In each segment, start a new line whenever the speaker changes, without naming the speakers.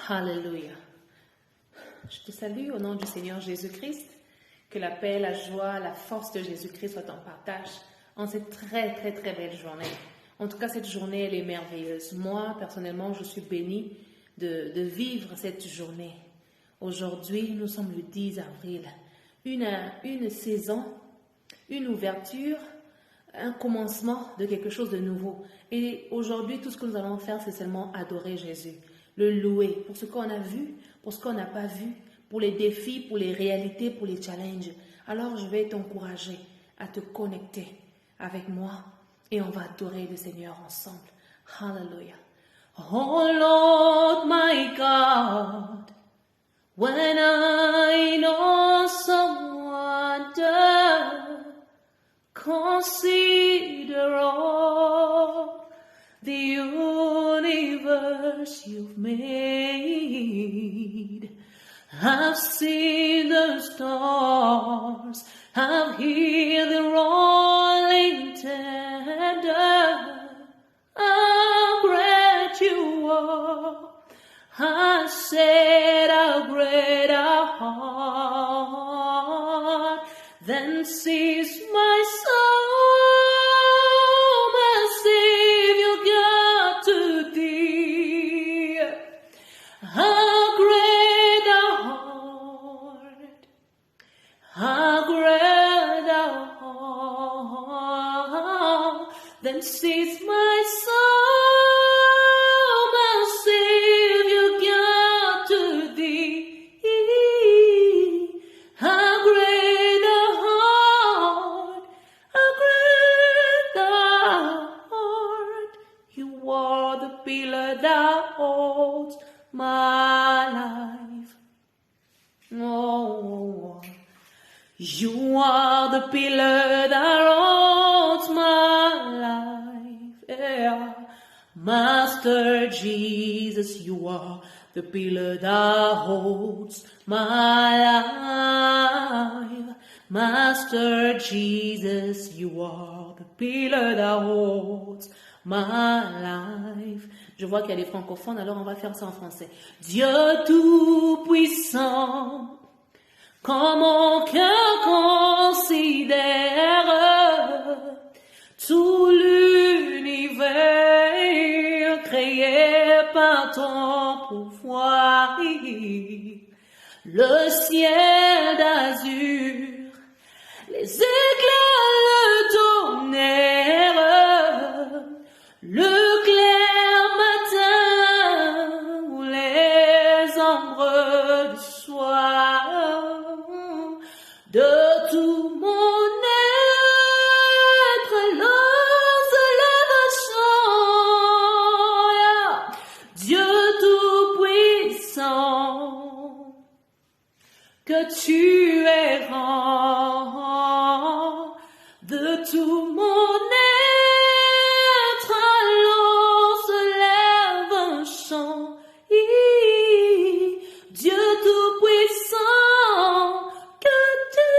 Alléluia. Je te salue au nom du Seigneur Jésus-Christ. Que la paix, la joie, la force de Jésus-Christ soient en partage en cette très, très, très belle journée. En tout cas, cette journée, elle est merveilleuse. Moi, personnellement, je suis bénie de vivre cette journée. Aujourd'hui, nous sommes le 10 avril. Une saison, une ouverture, un commencement de quelque chose de nouveau. Et aujourd'hui, tout ce que nous allons faire, c'est seulement adorer Jésus, le louer pour ce qu'on a vu, pour ce qu'on n'a pas vu, pour les défis, pour les réalités, pour les challenges. Alors, je vais t'encourager à te connecter avec moi et on va adorer le Seigneur ensemble. Hallelujah. Oh Lord, my God, when I know some wonder, consider all the universe you've made. I've seen the stars, I've heard the rolling thunder. How great you are! I said, how great our heart. Then sees my soul, my Savior God to thee. How great thou art, how great thou art. Then sees my soul, my Savior God to thee. How great thou art, how great thou art. You are the pillar that holds my life. Oh, you are the pillar that holds my life. Yeah. Master Jesus, you are the pillar that holds my life. Master Jesus, you are the pillar that holds my life. Je vois qu'il y a des francophones, alors on va faire ça en français. Dieu tout-puissant, quand mon cœur considère tout l'univers créé par ton pouvoir, le ciel d'azur, les éclairs, le tonnerre, le clair matin ou les ombres du soir, de tout mon être, lance le chant, Dieu tout-puissant, que tu es grand, de tout mon être, allons se lève un chant, Dieu tout-puissant, que tu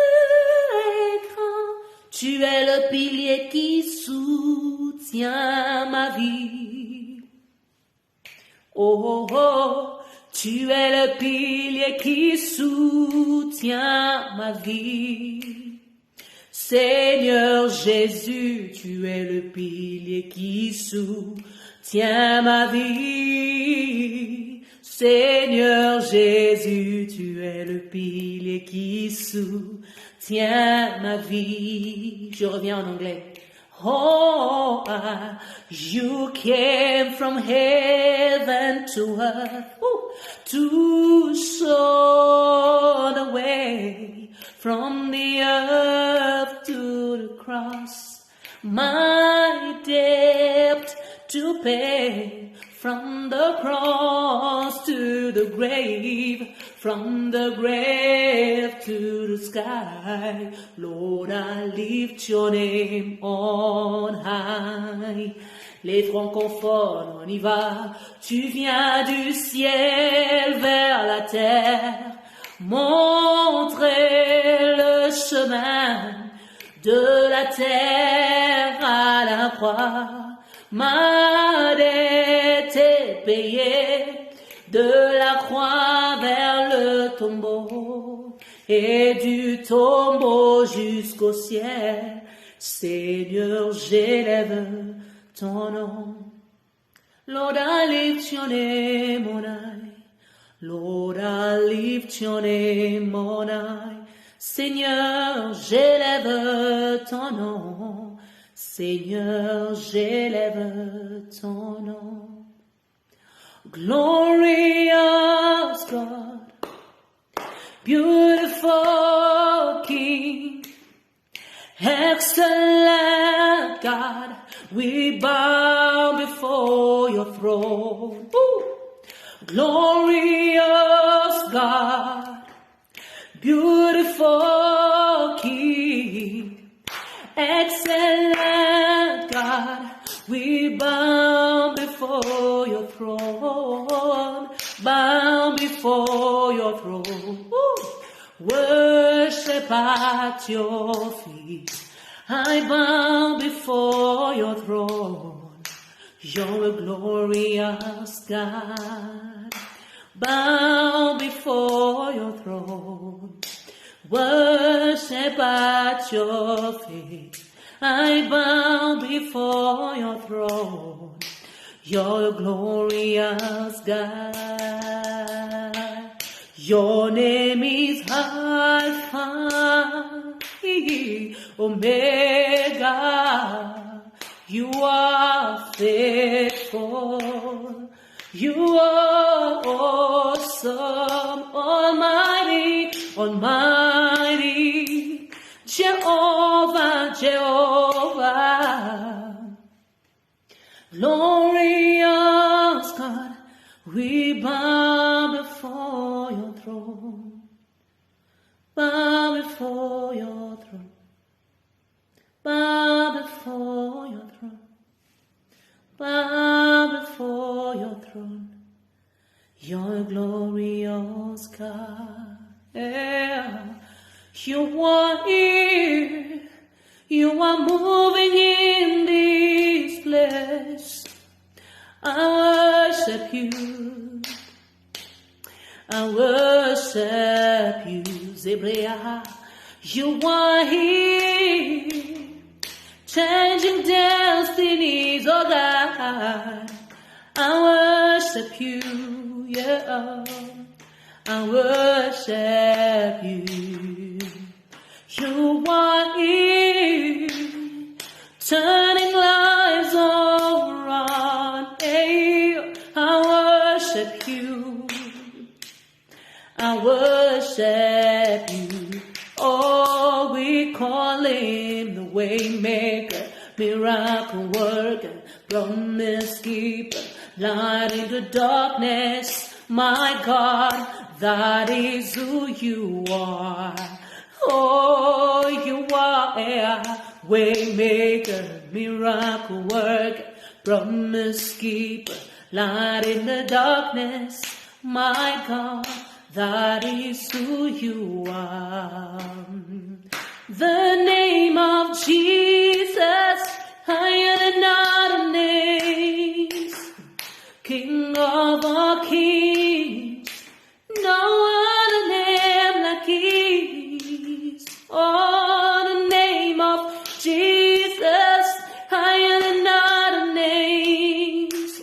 es grand, tu es le pilier qui soutient ma vie. Oh, oh, oh, tu es le pilier qui soutient ma vie. Seigneur Jésus, tu es le pilier qui soutient ma vie. Seigneur Jésus, tu es le pilier qui soutient ma vie. Je reviens en anglais. Oh, you came from heaven to earth to show the way from the earth to the cross. My debt to pay from the cross to the grave, from the grave to the sky. Lord, I lift your name on high. Les francophones, on y va. Tu viens du ciel vers la terre, montrer le chemin de la terre à la croix. Ma dette est payée, de la croix vers le tombeau, et du tombeau jusqu'au ciel. Seigneur, j'élève ton nom. Lord, I lift your name on high. Lord, I lift your name on high. Seigneur, j'élève ton nom. Seigneur, j'élève ton nom. Glorious God, beautiful King, excellent God, we bow before your throne. Ooh. Glorious God, beautiful King, excellent God, we bow before your throne, bow before your throne. Ooh. Worship at your feet, I bow before your throne. You're a glorious God, bow before your throne. Worship at your feet, I bow before your throne. You're a glorious God. Your name is Alpha, Omega. You are faithful. You are awesome, Almighty, Almighty. Jehovah, Jehovah. Glorious God, we bow before your throne. Bow before your throne. Bow before your throne. Bow before your throne. You're a glorious God. Yeah. You are here. You are moving in this place. I worship you. I worship you. Zebrea. You are here. Changing destinies, oh God. I worship you, yeah. I worship you. You are here, turning lives around. Hey, I worship you. I worship you. Oh, we call him the way maker, miracle worker, promise keeper, light in the darkness. My God, that is who you are. Oh, you are a way maker, miracle worker, promise keeper, light in the darkness. My God, that is who you are. The name of Jesus, higher than other names. King of all kings, no other name like his. Oh, the name of Jesus, higher than other names.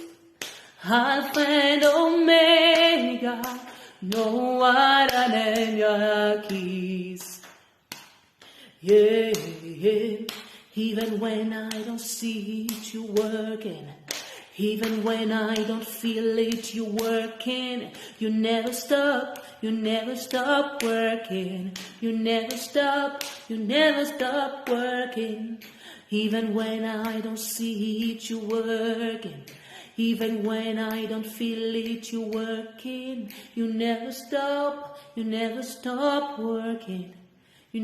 Alpha and Omega, no other name like his. Yeah, yeah. Even when I don't see it, you working. Even when I don't feel it, you working. You never stop working. You never stop working. Even when I don't see it, you working. Even when I don't feel it, you working. You never stop working. You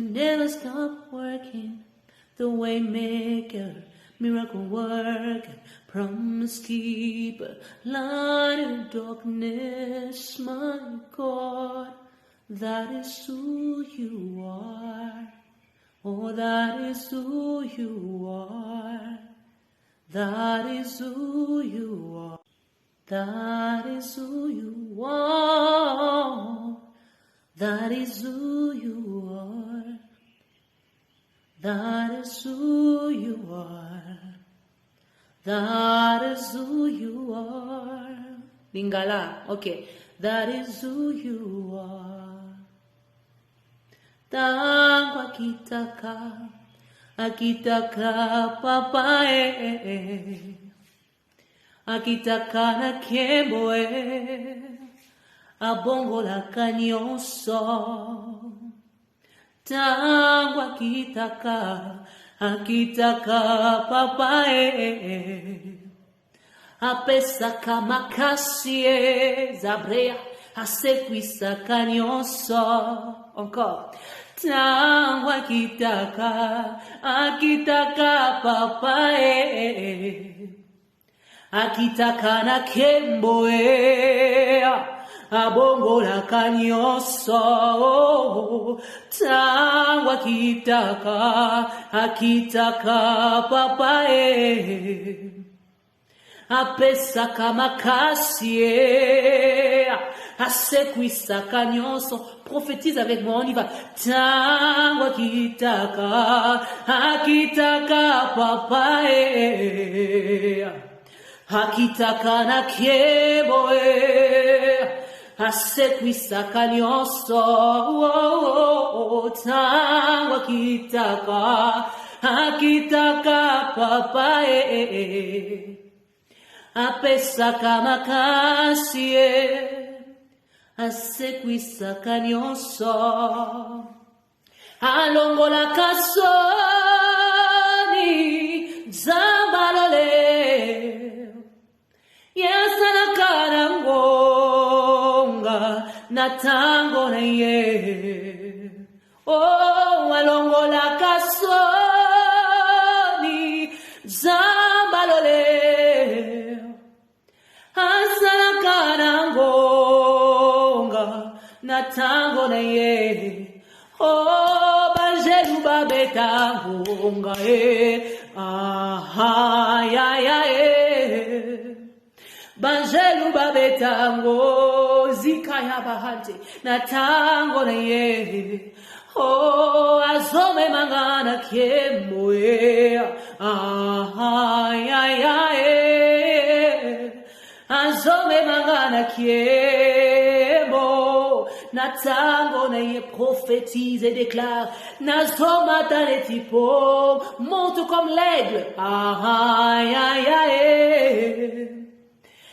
never stop working. The way maker, miracle worker, promise keeper, light in darkness, my God, that is who you are. Oh, that is who you are. That is who you are. That is who you are. That is who you are. That is who you are. That is who you are. Lingala, okay. That is who you are. Tangu akitaka papa akitaka na kembo abongola kanyonso. Tangu akitaka papa apesa kamakasi zabrea asekwisa kanyonso. Encore. Tangu akitaka papa akitaka na kembo abongola kanyonso. Tangu akitaka papa apesa kamakasi asekwisa kanyonso. Prophétise avec moi, on y va. Tangu akitaka papa akitaka na kembo asekwisa kanyonso. Tangu akitaka papa apesa kamakasi asekwisa kanyonso. Alongola kasoni zambalole yasana karangonga na tango na ye. Oh, alongola kasoni zambalole asana karangonga na tango na ye. Oh, banjelu babetangonga banjelu babetango zikaya bahante na tango na ye. Oh, azome mangana kemo azome mangana kemo. Natango na ye prophétise et déclare. Nazoma tanetipo, monte comme l'aigle.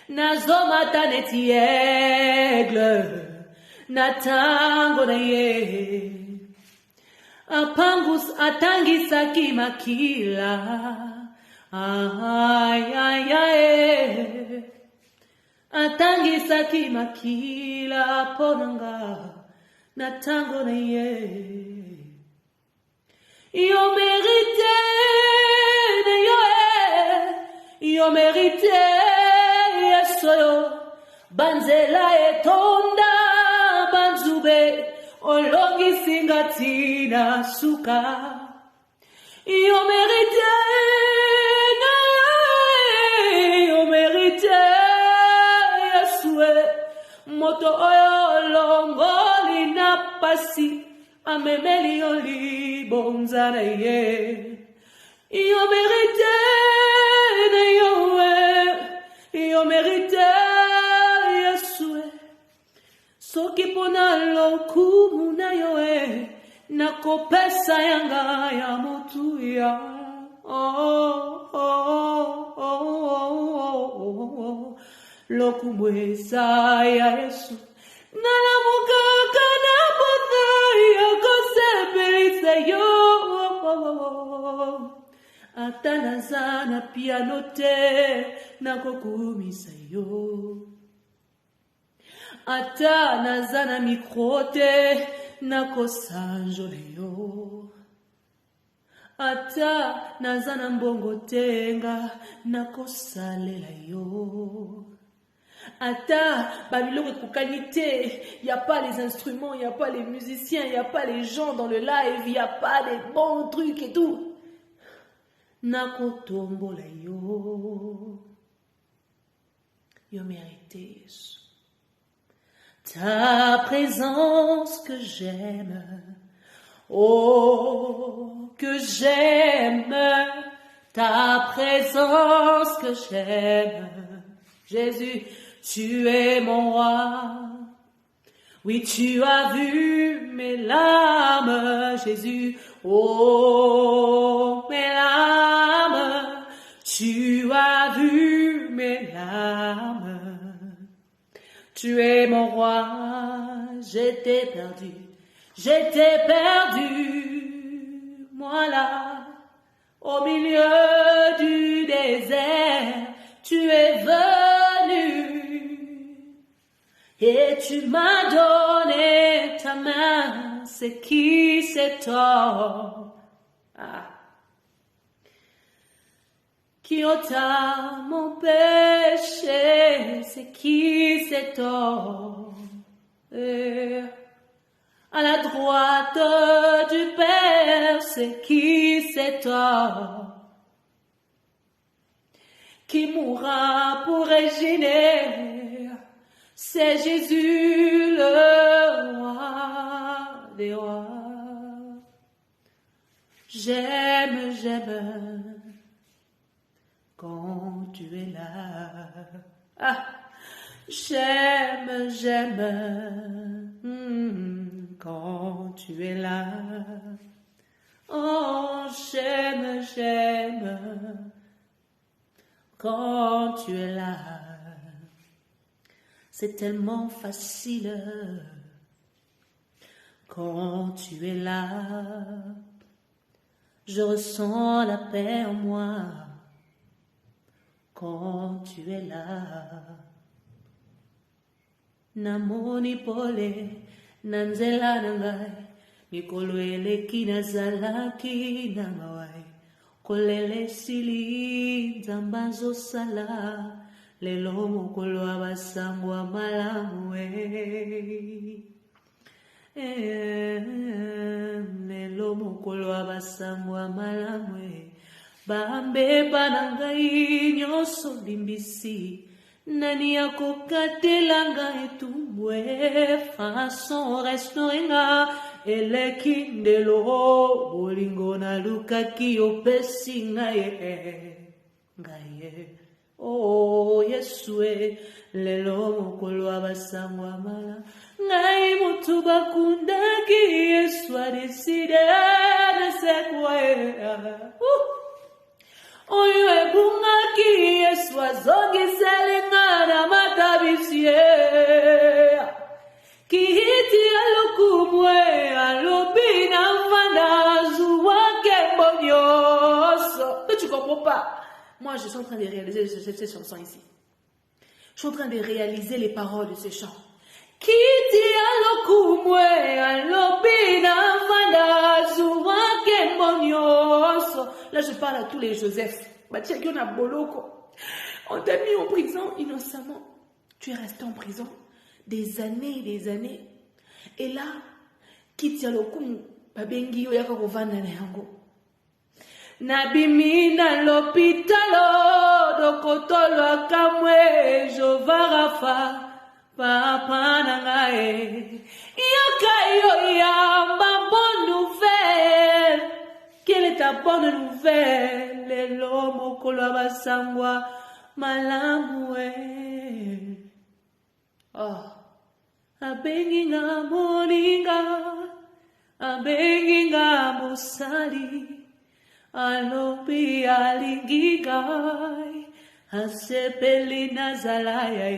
Nazoma taneti aigle. Natango na ye. Apangus atangisa kimakila. Atangisa kimakila ponanga na tango na ye. Yo mérité na yo mérité yesoyo banzela etonda banzube olongi singatina suka. Yo mérité na yo mérité moto oyo longoli na pasi amemeli oli bonzana ye. Yo mérité na yo mérité yesue soki pona lokumu na yo nakopesa yanga ya motuya. Lokumweza ya Yesu nalamukaka na pota yakosepelisa yo. Ata nazana piano te nakokumisa yo. Ata nazana mikro te nakosanjole yo. Ata nazana mbongo tenga nakosalela yo. Ata babiloko ekokani te, y a pas les instruments, y a pas les musiciens, y a pas les gens dans le live, y a pas les bons trucs et tout. Nakotombola yo. Yo mérité, Jésus. Ta présence que j'aime, oh, que j'aime, ta présence que j'aime. Jésus, tu es mon roi. Oui, tu as vu mes larmes, Jésus, oh, mes larmes. Tu as vu mes larmes. Tu es mon roi, j'étais perdu, moi là, au milieu du désert, tu es venu et tu m'as donné ta main, c'est qui c'est toi? Qui ôta mon péché, c'est qui cet homme? À la droite du Père, c'est qui cet homme? Qui mourra pour régner, c'est Jésus le roi des rois. J'aime, quand tu es là. J'aime, quand tu es là. Oh, j'aime, quand tu es là. C'est tellement facile quand tu es là. Je ressens la paix en moi. Quand tu es là, namoni pole, nanzela nangai, mikolo eleki nazalaki na mawai, kolele sili nzambazo sala, lelo mokolo abasangwa malamu lelo mokolo abasangwa malamu Bambe banangai nyoso limbisi Nani akokatela ngai tumwe Fason restaurenga Eleki ndelo Bolingo na lukaki opesi ngai Oh Yesue Lelo mokolo abasangwa mala Ngai mutu bakundaki Yesu adeside Nesekwe Oyo ebungaki Yesu azogisele na matabisie Kihiti alukumwe alubina mvanda zuwake bonyoso. Tu comprends pas? Moi je suis en train de réaliser cette chanson ici. Je suis en train de réaliser les paroles de ce chant. Kiti alukumwe alubina mvanda zuwake bonyoso. Là, je parle à tous les Joseph. On t'a mis en prison innocemment. Tu es resté en prison des années et des années. Et là, Kitialokum, Babengi, Oyaka Rovana Nehango. Nabimi na l'hôpital, Dokotolo Akamwe, Jovarafa, Papa Nangae. Yokayo Yamba, bonne nouvelle. Quelle est ta bonne nouvelle? L'homme kolaba sangwa malamwe. Oh, abenginga moninga, abenginga musali, alopi alingigai, asepeli nazalaya,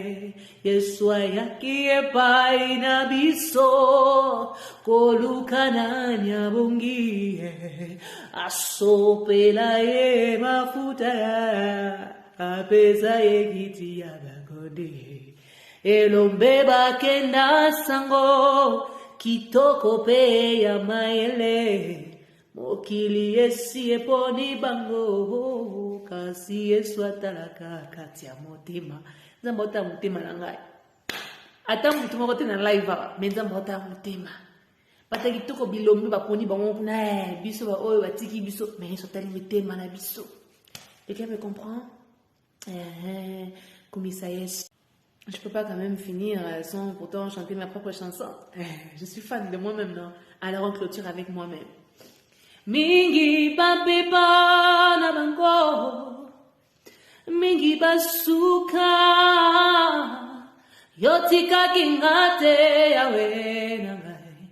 Yesu ayakie pai na biso, kolukana nyabungie, asopela ye mafuta, apesa ye kiti ya bagode, elombe bakenda sango, kitoko pe ya maele, mokili esi eponi bango, kasi Yesu atalaka kati ya motima, nzambota motima na ngai. Ata mutu moko te na live mais nzambota motima. Bata kitoko bilombi baponi bango na biso ba oyo batiki biso mais so tali mitema na biso. Quelqu'un me comprend? Comme ça yes. Je peux pas quand même finir sans pourtant chanter ma propre chanson. Je suis fan de moi-même, non? Alors on clôture avec moi-même. Mingi babiba na bango, mingi basuka, yotika kingate yawe nangai,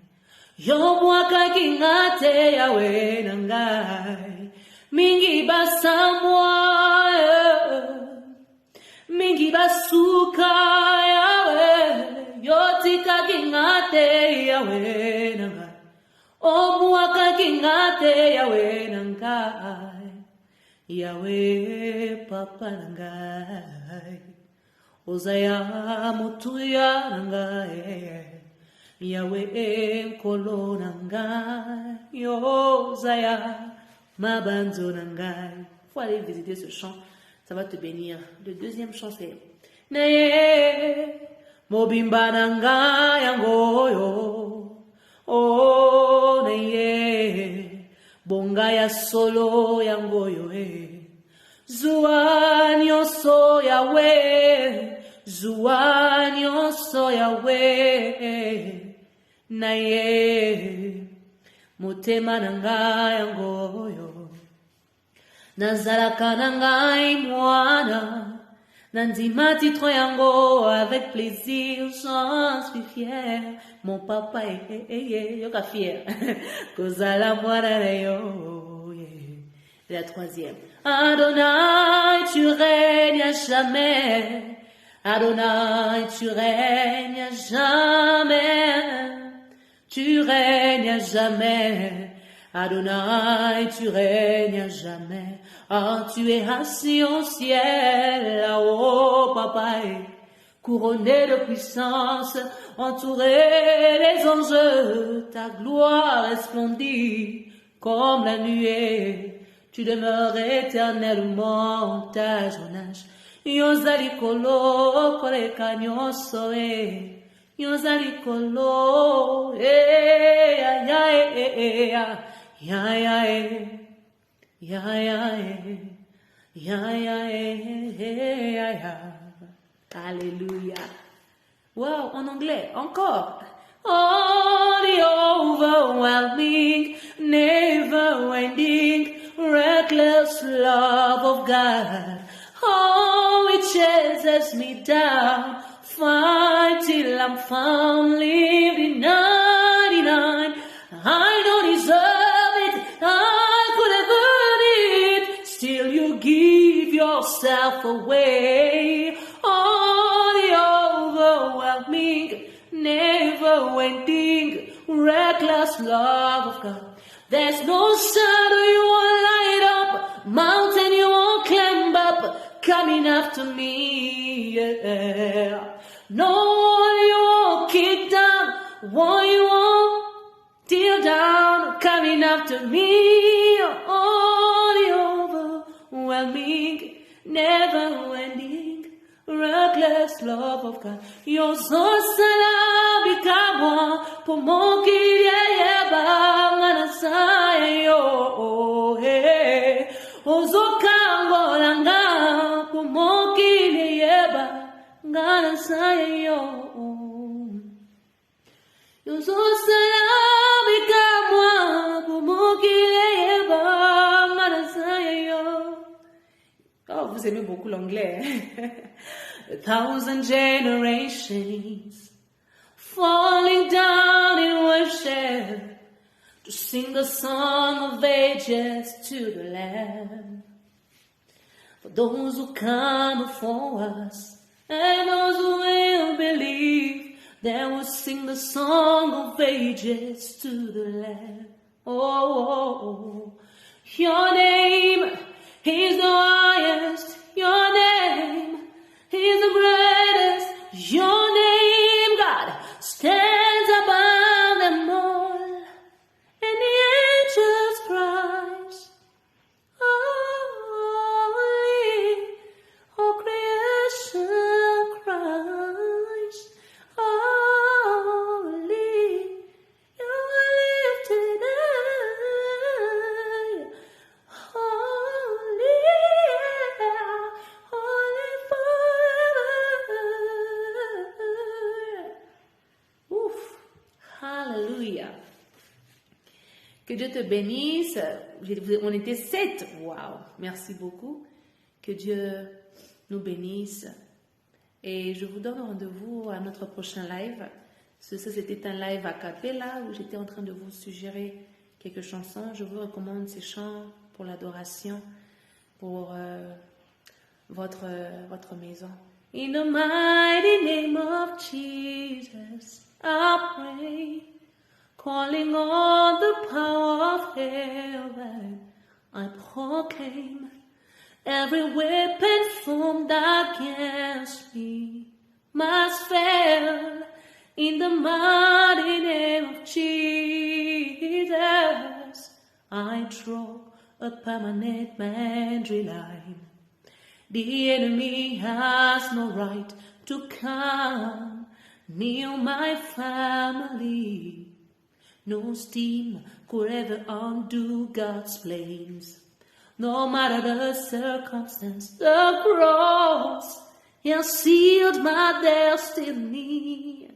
yomwaka kingate yawe nangai, mingi basamwa, mingi basuka yawe, yotika kingate yawe nangai. Omuaka kingate yawe nangai, yawe papa nangai, ozaya mutuya nangai, yawe kolo nangai, ozaya mabanzo nangai. Faut aller visiter ce chant, ça va te bénir. Le deuxième chant c'est Naye mobimba nangai yangoyo. Oh, neye, bongaya solo yangoyo Zuanyo so yawe, zuanyo so yawe, naye, motema nanga yangoyo, nazalaka nangai mwana, Nandima titro yango avec plaisir, j'en suis fier. Mon papa yoka fier. Kozala mwana yo. La troisième. Adonai, tu règnes à jamais. Adonai, tu règnes à jamais. Tu règnes à jamais. Adonai, tu règnes à jamais. Ah, tu es assis au ciel, là-haut, papa, couronné de puissance, entouré des anges, ta gloire resplendit comme la nuée. Tu demeures éternellement ta jeunesse. Yozali kolo, kole kanyoso, Yozali kolo, ya, ya, ya, ya, Ya, ya, ya, ya, ya, ya. Alléluia. Wow, en anglais, encore. Oh, the overwhelming, never-ending, reckless love of God. Oh, it chases me down, fight till I'm found, living 99. I don't deserve it, I could have earned it, still you give yourself away. Oh, the overwhelming, never-ending, reckless love of God. There's no shadow you won't light up, mountain you won't climb up, coming after me, yeah. No one you won't kick down, one you won't tear down, coming after me. Oh, the overwhelming, never-ending, reckless love of God. You're so salabikamo, pomoki yeba nganasayo, hey. Ozokango langa, pomoki yeba nganasayo. You're so salabikamo, pomoki yeba nganasayo. Oh, vous aimez beaucoup l'anglais. 1,000 generations falling down in worship to sing a song of ages to the Lamb. For those who come before us and those who will believe, they will sing the song of ages to the Lamb. Oh, your name is the highest, your name is the greatest, your name, God, stands above them all, and the angels cries, holy, all creation cries, holy, you are lifted high, holy, holy forever. Que Dieu te bénisse. On était 7. Waouh, merci beaucoup. Que Dieu nous bénisse. Et je vous donne rendez-vous à notre prochain live. C'était un live a cappella où j'étais en train de vous suggérer quelques chansons. Je vous recommande ces chants pour l'adoration, pour votre maison. In the mighty name of Jesus, I pray, calling on the power of heaven, I proclaim, every weapon formed against me must fail. In the mighty name of Jesus, I draw a permanent boundary line. The enemy has no right to come near my family. No steam could ever undo God's plans. No matter the circumstance, the cross has sealed my destiny.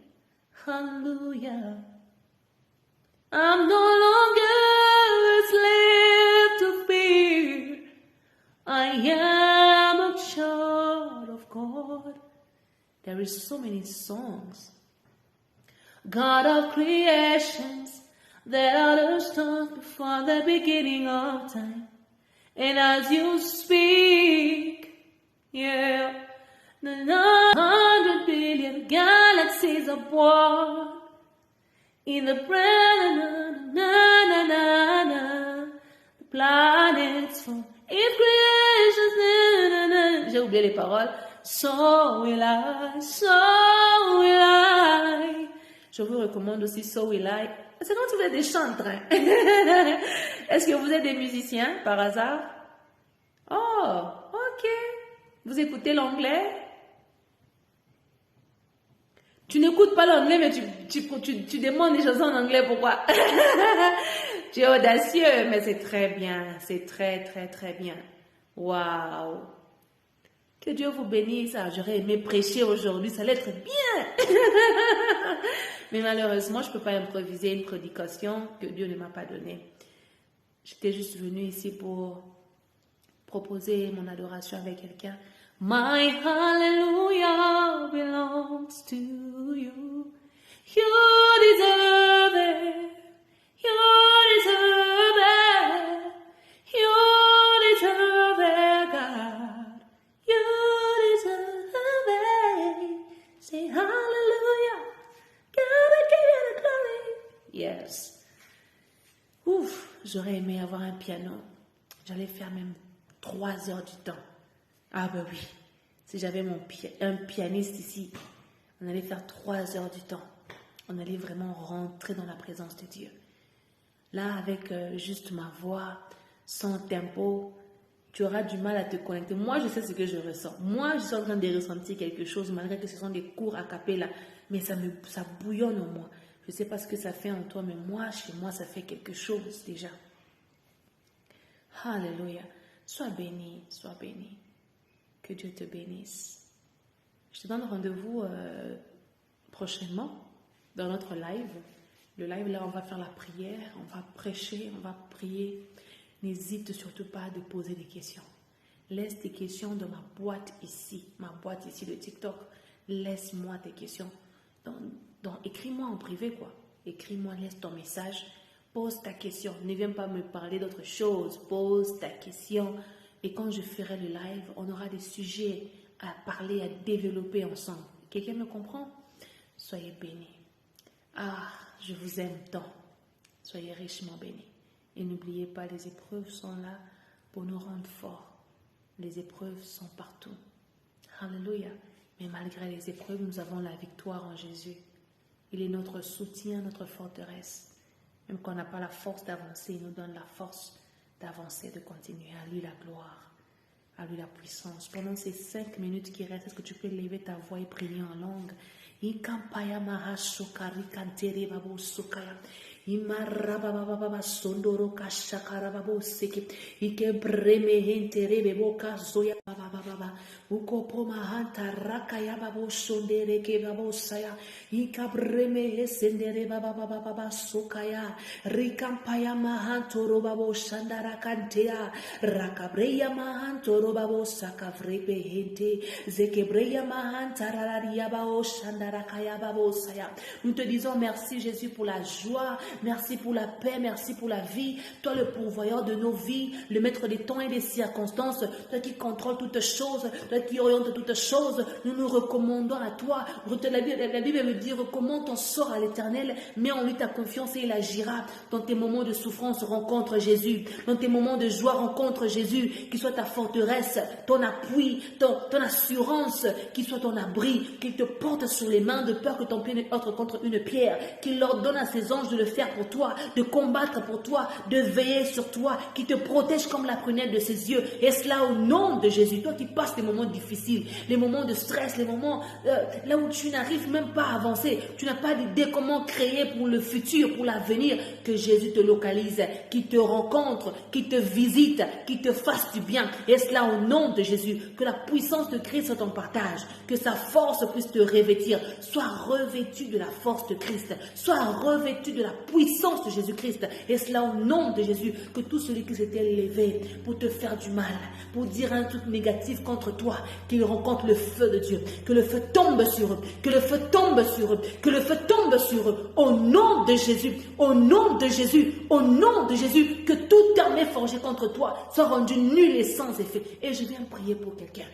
Hallelujah. I'm no longer a slave to fear. I am a child of God. There is so many songs. God of creations, that others talk before the beginning of time. And as you speak, yeah, the 100 billion galaxies are born in the presence, the planets from its creation. J'ai oublié les paroles. So will I, so will I. Je vous recommande aussi So Will I. C'est quand vous êtes des chantres. Est-ce que vous êtes des musiciens par hasard? Oh, ok. Vous écoutez l'anglais? Tu n'écoutes pas l'anglais, mais tu demandes des chansons en anglais, pourquoi? Tu es audacieux, mais c'est très bien. C'est très, très, très bien. Waouh! Que Dieu vous bénisse. Ah, j'aurais aimé prêcher aujourd'hui, ça allait être bien. Mais malheureusement, je ne peux pas improviser une prédication que Dieu ne m'a pas donnée. J'étais juste venue ici pour proposer mon adoration avec quelqu'un. My hallelujah belongs to you. You deserve it. You deserve it. You deserve it, God. You deserve it. Say hallelujah. God, give you the glory. Yes. Ouf, j'aurais aimé avoir un piano. J'allais faire même 3 heures du temps. Ah ben oui, si j'avais un pianiste ici, on allait faire 3 heures du temps. On allait vraiment rentrer dans la présence de Dieu. Là, avec juste ma voix, sans tempo, tu auras du mal à te connecter. Moi, je sais ce que je ressens. Moi, je suis en train de ressentir quelque chose, malgré que ce sont des cours a cappella, mais ça bouillonne en moi. Je ne sais pas ce que ça fait en toi, mais moi, chez moi, ça fait quelque chose déjà. Alléluia. Sois béni, sois béni. Que Dieu te bénisse. Je te donne rendez-vous prochainement dans notre live. Le live, là, on va faire la prière, on va prêcher, on va prier. N'hésite surtout pas de poser des questions. Laisse tes questions dans ma boîte ici de TikTok. Laisse-moi tes questions. Écris-moi en privé, quoi. Écris-moi, laisse ton message. Pose ta question. Ne viens pas me parler d'autre chose. Pose ta question. Et quand je ferai le live, on aura des sujets à parler, à développer ensemble. Quelqu'un me comprend? Soyez bénis. Ah, je vous aime tant. Soyez richement bénis. Et n'oubliez pas, les épreuves sont là pour nous rendre forts. Les épreuves sont partout. Alléluia. Mais malgré les épreuves, nous avons la victoire en Jésus. Il est notre soutien, notre forteresse. Même quand on n'a pas la force d'avancer, il nous donne la force d'avancer, de continuer. À lui la gloire, à lui la puissance. Pendant ces 5 minutes qui restent, est-ce que tu peux lever ta voix et prier en langue? Ikampaya mahasukari kantere babo sukaya. Imarababa sondoro kashakara babo seke. Ike breme hentere bebo kazoya baba.
Ukopo mahanta rakaya babo sondere ke babo saya. Ikabreme esendere baba baba baba sokaya. Rikampaya mahanto robabo shandara kantea. Rakabreya mahanto robabo sakavrepe hente. Zekebreya mahanta rararia bao shandara kaya babo saya. Nous te disons merci Jésus pour la joie, merci pour la paix, merci pour la vie. Toi le pourvoyeur de nos vies, le maître des temps et des circonstances, toi qui contrôles toutes choses, toi qui oriente toutes choses, nous nous recommandons à toi. La Bible me dit, recommande ton sort à l'Éternel, mets en lui ta confiance et il agira. Dans tes moments de souffrance, rencontre Jésus. Dans tes moments de joie, rencontre Jésus, qui soit ta forteresse, ton appui, ton assurance, qui soit ton abri, qu'il te porte sur les mains de peur que ton pied ne heurte contre une pierre, qu'il ordonne à ses anges de le faire pour toi, de combattre pour toi, de veiller sur toi, qui te protège comme la prunelle de ses yeux. Et cela au nom de Jésus. Toi qui passes les moments difficiles, les moments de stress, les moments là où tu n'arrives même pas à avancer, tu n'as pas d'idée comment créer pour le futur, pour l'avenir, que Jésus te localise, qui te rencontre, qui te visite, qui te fasse du bien. Et cela au nom de Jésus. Que la puissance de Christ soit ton partage, que sa force puisse te revêtir. Sois revêtu de la force de Christ, sois revêtu de la puissance de Jésus-Christ. Et cela au nom de Jésus. Que tout celui qui s'était levé pour te faire du mal, pour dire un truc négatif contre toi, qu'il rencontre le feu de Dieu, que le feu tombe sur eux, que le feu tombe sur eux, que le feu tombe sur eux, au nom de Jésus, au nom de Jésus, au nom de Jésus, que toute armée forgée contre toi soit rendue nulle et sans effet. Et je viens prier pour quelqu'un.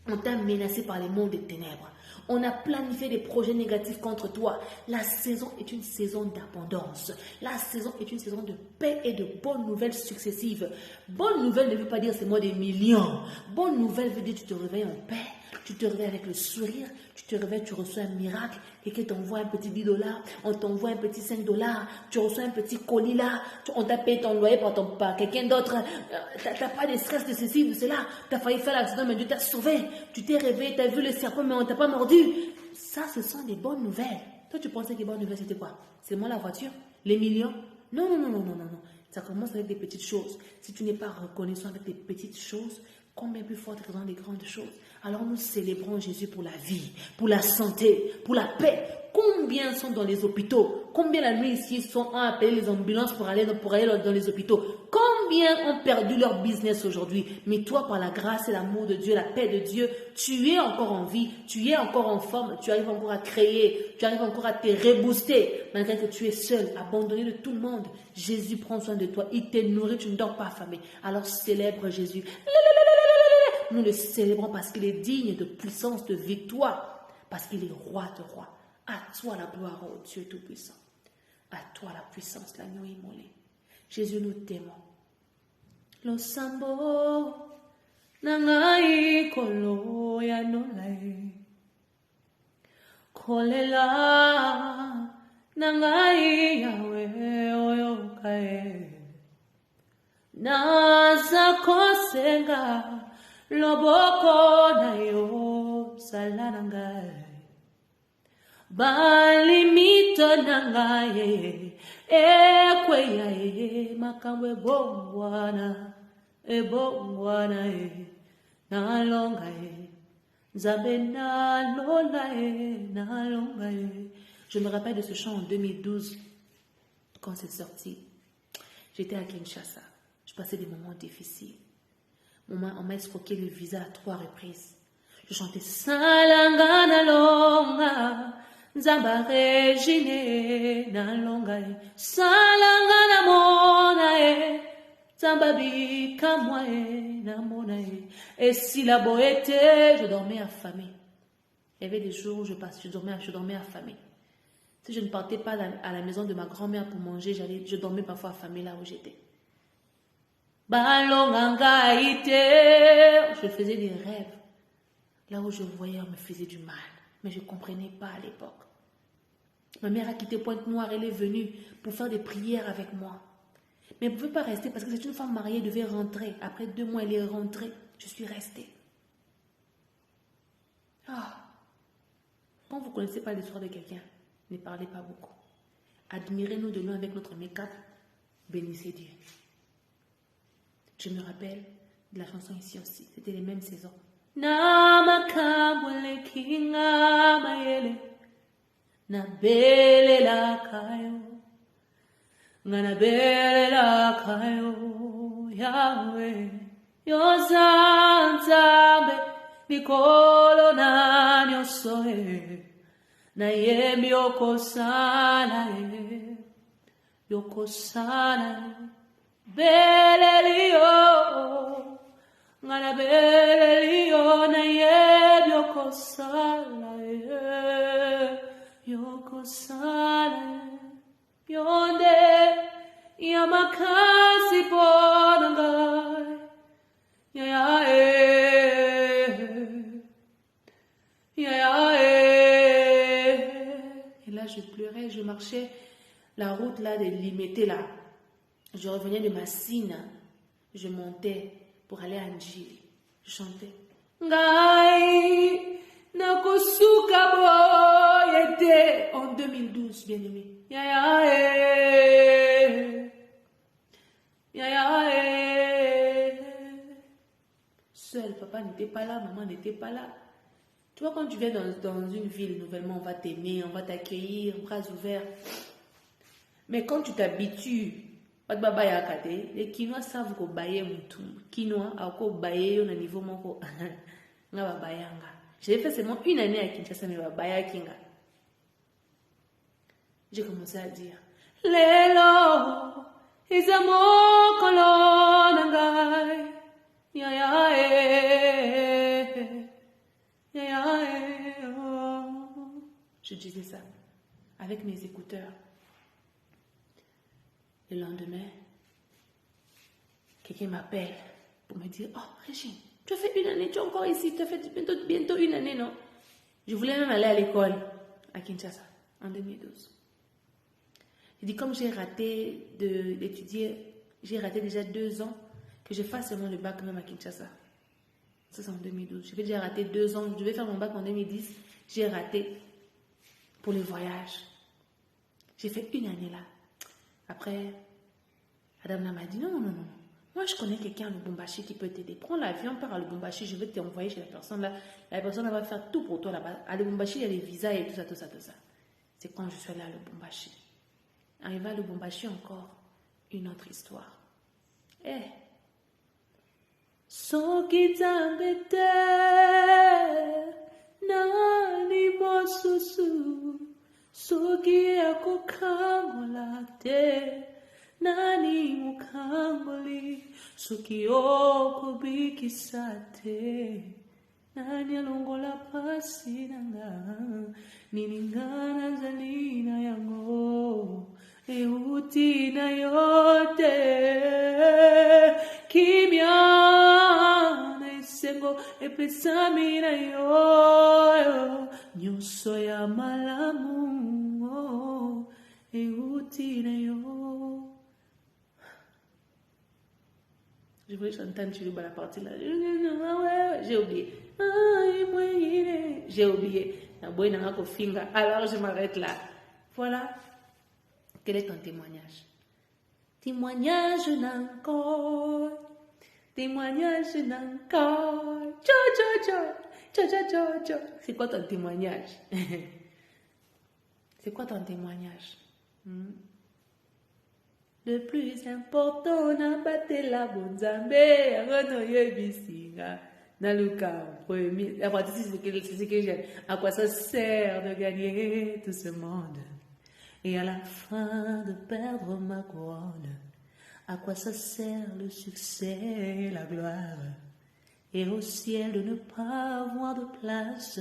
On t'a menacé par les mondes des ténèbres. On a planifié des projets négatifs contre toi. La saison est une saison d'abondance. La saison est une saison de paix et de bonnes nouvelles successives. Bonne nouvelle ne veut pas dire c'est moi des millions. Bonne nouvelle veut dire tu te réveilles en paix. Tu te réveilles avec le sourire, tu te réveilles, tu reçois un miracle, quelqu'un t'envoie un petit 10 $, on t'envoie un petit 5 $, tu reçois un petit colis là, on t'a payé ton loyer par quelqu'un d'autre, t'as pas de stress de ceci, de cela, t'as failli faire l'accident mais Dieu t'a sauvé, tu t'es réveillé, t'as vu le serpent mais on t'a pas mordu. Ça, ce sont des bonnes nouvelles. Toi, tu pensais que les bonnes nouvelles c'était quoi? C'est moi la voiture? Les millions? Non. Ça commence avec des petites choses. Si tu n'es pas reconnaissant avec des petites choses, combien plus fortes sont les grandes choses? Alors nous célébrons Jésus pour la vie, pour la santé, pour la paix. Combien sont dans les hôpitaux? Combien la nuit ici ont appelé les ambulances pour aller dans les hôpitaux? Combien ont perdu leur business aujourd'hui? Mais toi, par la grâce et l'amour de Dieu, la paix de Dieu, tu es encore en vie, tu es encore en forme, tu arrives encore à créer, tu arrives encore à te rebooster, malgré que tu es seul, abandonné de tout le monde. Jésus prend soin de toi, il te nourrit, tu ne dors pas affamé. Alors célèbre Jésus. Nous le célébrons parce qu'il est digne de puissance, de victoire, parce qu'il est roi de rois. À toi la gloire, ô Dieu Tout-Puissant. À toi la puissance, l'agneau immolé. Jésus, nous t'aimons. Lo sambo nangai kolo ya nolai kolela nangai yawe oyokae nasa kosenga loboko na yo salanangai balimito nangaye ekweya makamwe bongwana ebongwana nalonga nzabe nalonga nalonga. Je me rappelle de ce chant en 2012 quand c'est sorti. J'étais à Kinshasa. Je passais des moments difficiles. On m'a escroqué le visa à 3 reprises. Je chantais Salanga nalonga Nzamba regine nalonga Salanga namonae Nzamba kamwae namonae. Et si la boété, je dormais affamé. Il y avait des jours où je dormais affamé. Si je ne partais pas à la maison de ma grand-mère pour manger, je dormais parfois affamé là où j'étais. Je faisais des rêves. Là où je voyais, on me faisait du mal. Mais je ne comprenais pas à l'époque. Ma mère a quitté Pointe-Noire. Elle est venue pour faire des prières avec moi. Mais elle ne pouvait pas rester parce que c'est une femme mariée. Elle devait rentrer. Après 2 mois, elle est rentrée. Je suis restée. Quand vous ne connaissez pas l'histoire de quelqu'un, ne parlez pas beaucoup. Admirez-nous de loin avec notre make-up. Bénissez Dieu. Je me rappelle de la chanson ici aussi. C'était les mêmes saisons. na makambule kinga mayele na bele la kayo ngana bele la kayo Yahweh yozanzambe mikolo na nyosoe na yemi yokosana belelio ngana belelio na yemi yokosana yonde yamakasi ponangai Et là, je pleurais, je marchais la route là, de limitée là. Je revenais de Massina, je montais pour aller à Njili. Je chantais. Ngai, nakosuka boyete en 2012, bien aimé. Seul, papa n'était pas là, maman n'était pas là. Tu vois, quand tu viens dans une ville, nouvellement, on va t'aimer, on va t'accueillir, bras ouverts. Mais quand tu t'habitues, les Quinois savent qu'on baille tout. Quinois, à quoi baille, on a niveau mon j'ai fait seulement une année à Kinshasa, mais à Kinga. J'ai commencé à dire Lelo, Isamo Kolonangai, Je disais ça avec mes écouteurs. Le lendemain, quelqu'un m'appelle pour me dire oh, Régine, tu as fait une année, tu es encore ici, tu as fait bientôt une année, non? Je voulais même aller à l'école à Kinshasa en 2012. J'ai dit, comme j'ai raté d'étudier, j'ai raté déjà 2 ans, que je fasse seulement le bac même à Kinshasa. Ça, c'est en 2012. J'ai déjà raté 2 ans. Je devais faire mon bac en 2010. J'ai raté pour les voyages. J'ai fait une année là. Après, Adam m'a dit, non. Moi, je connais quelqu'un à Lubumbashi qui peut t'aider. Prends l'avion, pars à Lubumbashi, je vais t'envoyer chez la personne là. La personne va faire tout pour toi là-bas. À Lubumbashi, il y a les visas et tout ça. C'est quand je suis allée à Lubumbashi. Arrivé à Lubumbashi, encore une autre histoire. Soki tambete nani mosusu soki akokangola te nani mukangoli soki okobikisa te nani alongola pasi nanga niningana zalina yango euti na yote kimya na isengo epesami na yo nyuso ya malamu euti na yo. Je voulais chanter un tube à la partie là. J'ai oublié. J'ai oublié. Alors je m'arrête là. Voilà. Quel est ton témoignage? Témoignage d'encore. Témoignage d'encore. C'est quoi ton témoignage? C'est quoi ton témoignage? Le plus important n'a pas été la bonzambe. C'est ce que j'aime. À quoi ça sert de gagner tout ce monde? Et à la fin de perdre ma couronne, à quoi ça sert le succès et la gloire? Et au ciel de ne pas avoir de place.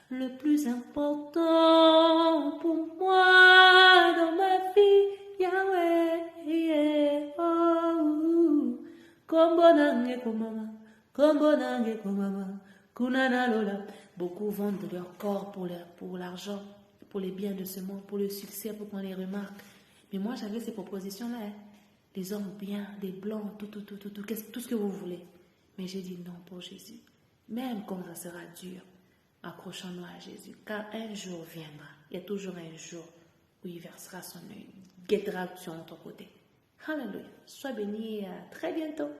Le plus important pour moi dans ma vie, Yahweh, Kombo nange komama, kunana lola. Beaucoup vendent leur corps pour l'argent, pour les biens de ce monde, pour le succès, pour qu'on les remarque. Mais moi, j'avais ces propositions-là. Des hommes bien, des blancs, tout ce que vous voulez. Mais j'ai dit non pour Jésus. Même quand ça sera dur, accrochons-nous à Jésus. Car un jour viendra. Il y a toujours un jour où il versera son œil, guettera sur notre côté. Alléluia. Sois béni et à très bientôt.